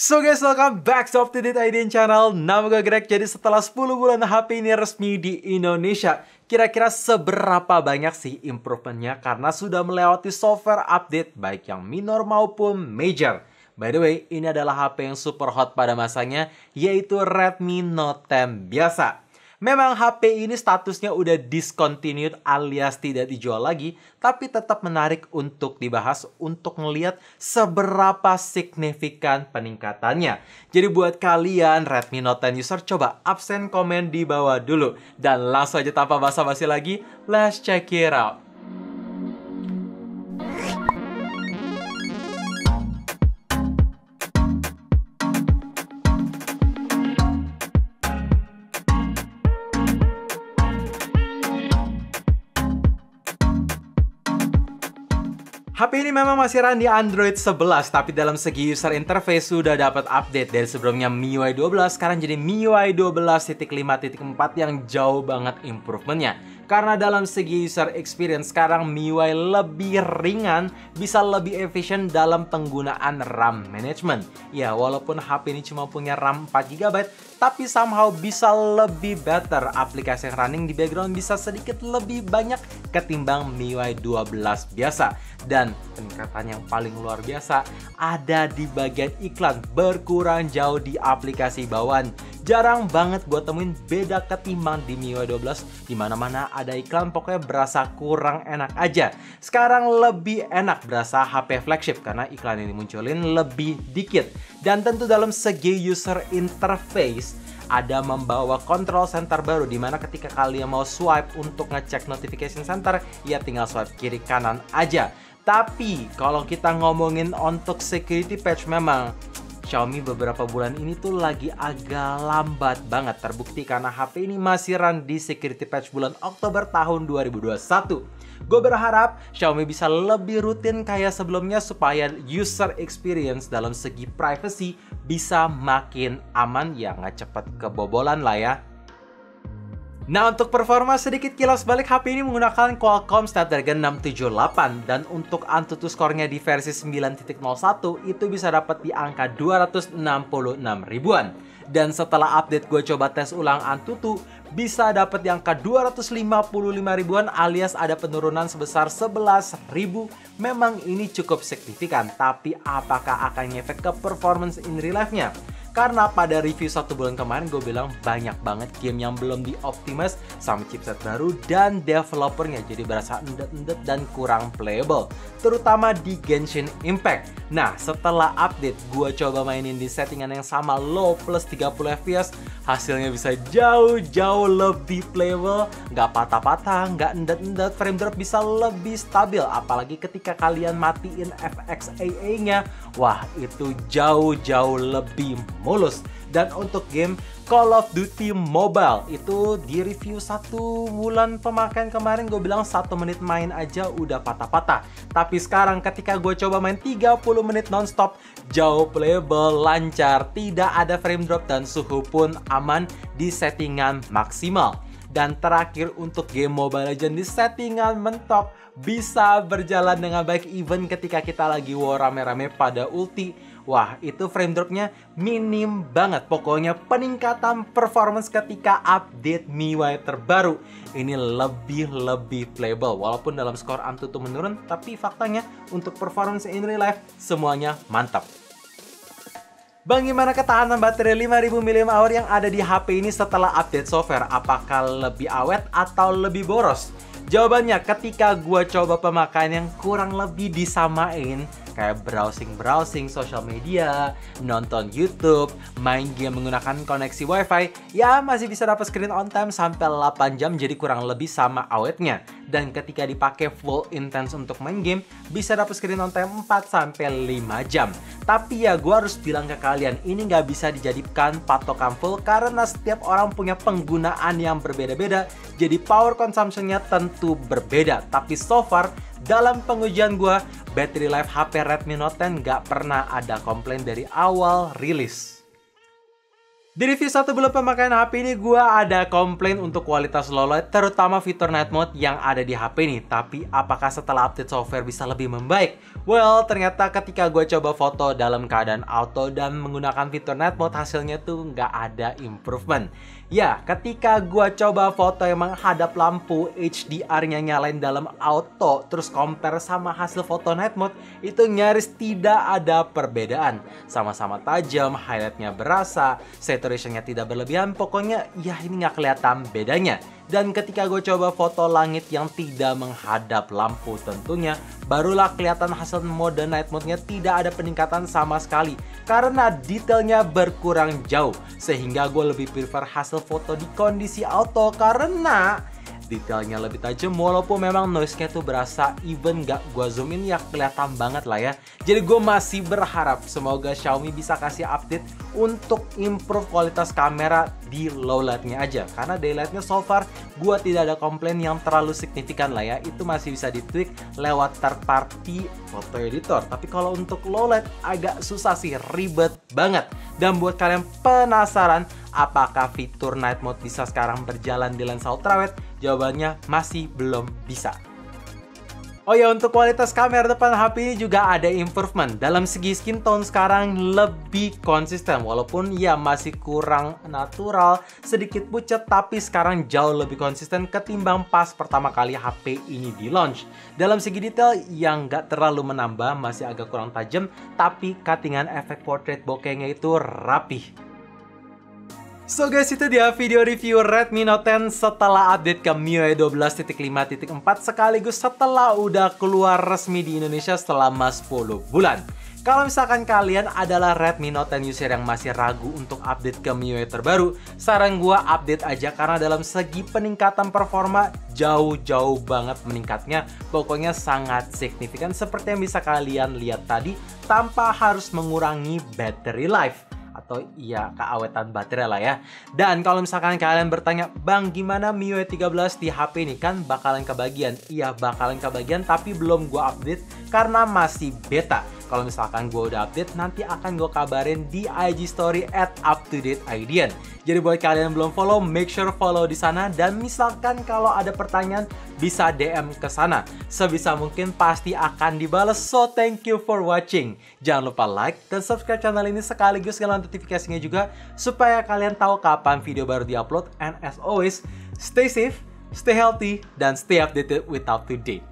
So guys, welcome back to Up To Date IDN Channel. Nama gue Greg. Jadi setelah 10 bulan HP ini resmi di Indonesia, kira-kira seberapa banyak sih improvementnya karena sudah melewati software update baik yang minor maupun major. By the way, ini adalah HP yang super hot pada masanya, yaitu Redmi Note 10 biasa. Memang HP ini statusnya udah discontinued alias tidak dijual lagi, tapi tetap menarik untuk dibahas untuk ngelihat seberapa signifikan peningkatannya. Jadi buat kalian Redmi Note 10 user, coba absen komen di bawah dulu. Dan langsung aja tanpa basa-basi lagi, let's check it out. HP ini memang masih run di Android 11, tapi dalam segi user interface sudah dapat update dari sebelumnya MIUI 12, sekarang jadi MIUI 12.5.4 yang jauh banget improvementnya. Karena dalam segi user experience sekarang MIUI lebih ringan, bisa lebih efisien dalam penggunaan RAM management. Ya, walaupun HP ini cuma punya RAM 4GB, tapi somehow bisa lebih better. Aplikasi yang running di background bisa sedikit lebih banyak ketimbang MIUI 12 biasa. Dan peningkatan yang paling luar biasa ada di bagian iklan, berkurang jauh di aplikasi bawaan. Jarang banget gue temuin beda ketimbang di MIUI 12, di mana-mana ada iklan, pokoknya berasa kurang enak aja. Sekarang lebih enak berasa HP flagship karena iklan ini munculin lebih dikit. Dan tentu dalam segi user interface ada membawa control center baru, dimana ketika kalian mau swipe untuk ngecek notification center, ya tinggal swipe kiri kanan aja. Tapi kalau kita ngomongin untuk security patch, memang Xiaomi beberapa bulan ini tuh lagi agak lambat banget. Terbukti karena HP ini masih run di security patch bulan Oktober tahun 2021. Gue berharap Xiaomi bisa lebih rutin kayak sebelumnya supaya user experience dalam segi privacy bisa makin aman, ya nggak cepet kebobolan lah ya. Nah, untuk performa sedikit kilas balik, HP ini menggunakan Qualcomm Snapdragon 678 dan untuk Antutu skornya di versi 9.01 itu bisa dapat di angka 266 ribuan. Dan setelah update gue coba tes ulang Antutu, bisa dapat di angka 255 ribuan alias ada penurunan sebesar 11.000. Memang ini cukup signifikan, tapi apakah akan ngefek ke performance in real life-nya? Karena pada review 1 bulan kemarin gue bilang banyak banget game yang belum di-optimize sama chipset baru dan developernya, jadi berasa endet-endet dan kurang playable, terutama di Genshin Impact. Nah, setelah update gue coba mainin di settingan yang sama low plus 30 fps, hasilnya bisa jauh-jauh lebih playable, nggak patah-patah, nggak endet-endet, frame drop bisa lebih stabil, apalagi ketika kalian matiin FXAA-nya, wah itu jauh-jauh lebih mulus. Dan untuk game Call of Duty Mobile itu di review 1 bulan pemakaian kemarin gue bilang 1 menit main aja udah patah-patah. Tapi sekarang ketika gue coba main 30 menit nonstop, jauh playable, lancar, tidak ada frame drop dan suhu pun aman di settingan maksimal. Dan terakhir untuk game Mobile Legends di settingan mentok bisa berjalan dengan baik even ketika kita lagi war rame-rame pada ulti. Wah, itu frame dropnya minim banget. Pokoknya peningkatan performance ketika update MIUI terbaru ini lebih playable. Walaupun dalam skor Antutu menurun, tapi faktanya untuk performance in real life semuanya mantap. Bang, gimana ketahanan baterai 5000 mAh yang ada di HP ini setelah update software? Apakah lebih awet atau lebih boros? Jawabannya, ketika gue coba pemakaian yang kurang lebih disamain, kayak browsing social media, nonton YouTube, main game menggunakan koneksi wifi, ya masih bisa dapat screen on time sampai 8 jam, jadi kurang lebih sama awetnya. Dan ketika dipakai full intense untuk main game, bisa dapat screen on time 4 sampai 5 jam. Tapi ya gue harus bilang ke kalian, ini nggak bisa dijadikan patokan full karena setiap orang punya penggunaan yang berbeda-beda, jadi power consumption-nya tentu berbeda. Tapi so far, dalam pengujian gue, battery life HP Redmi Note 10 nggak pernah ada komplain dari awal rilis. Di review satu bulan pemakaian HP ini gue ada komplain untuk kualitas low light, terutama fitur night mode yang ada di HP ini. Tapi apakah setelah update software bisa lebih membaik? Well, ternyata ketika gue coba foto dalam keadaan auto dan menggunakan fitur night mode, hasilnya tuh nggak ada improvement. Ya, ketika gue coba foto emang hadap lampu HDR-nya nyalain dalam auto, terus compare sama hasil foto night mode, itu nyaris tidak ada perbedaan. Sama-sama tajam, highlightnya berasa, saturationnya tidak berlebihan, pokoknya ya ini nggak kelihatan bedanya. Dan ketika gue coba foto langit yang tidak menghadap lampu tentunya, barulah kelihatan hasil mode night mode-nya tidak ada peningkatan sama sekali. Karena detailnya berkurang jauh. Sehingga gue lebih prefer hasil foto di kondisi auto karena detailnya lebih tajam, walaupun memang noise-nya tuh berasa, even gak gue zoom in ya kelihatan banget lah ya. Jadi gue masih berharap semoga Xiaomi bisa kasih update untuk improve kualitas kamera di low light-nya aja. Karena daylight-nya so far gue tidak ada komplain yang terlalu signifikan lah ya. Itu masih bisa ditweak lewat third party foto editor. Tapi kalau untuk low light agak susah sih, ribet banget. Dan buat kalian penasaran apakah fitur night mode bisa sekarang berjalan di lensa ultrawide? Jawabannya masih belum bisa. Oh ya, untuk kualitas kamera depan HP ini juga ada improvement. Dalam segi skin tone sekarang lebih konsisten, walaupun ya masih kurang natural, sedikit pucat, tapi sekarang jauh lebih konsisten ketimbang pas pertama kali HP ini di launch. Dalam segi detail yang nggak terlalu menambah, masih agak kurang tajam, tapi cuttingan efek portrait bokehnya itu rapih. So guys, itu dia video review Redmi Note 10 setelah update ke MIUI 12.5.4 sekaligus setelah udah keluar resmi di Indonesia selama 10 bulan. Kalau misalkan kalian adalah Redmi Note 10 user yang masih ragu untuk update ke MIUI terbaru, saran gua update aja karena dalam segi peningkatan performa jauh-jauh banget meningkatnya. Pokoknya sangat signifikan seperti yang bisa kalian lihat tadi tanpa harus mengurangi battery life. Atau iya keawetan baterai lah ya. Dan kalau misalkan kalian bertanya, Bang gimana MIUI 13 di HP ini, kan bakalan kebagian? Iya bakalan kebagian, tapi belum gua update karena masih beta. Kalau misalkan gue udah update, nanti akan gue kabarin di IG story @UpToDateIdean. Jadi buat kalian yang belum follow, make sure follow di sana. Dan misalkan kalau ada pertanyaan, bisa DM ke sana. Sebisa mungkin pasti akan dibales. So thank you for watching. Jangan lupa like dan subscribe channel ini sekaligus nyalain notifikasinya juga supaya kalian tahu kapan video baru diupload. And as always, stay safe, stay healthy, dan stay updated with UpToDate.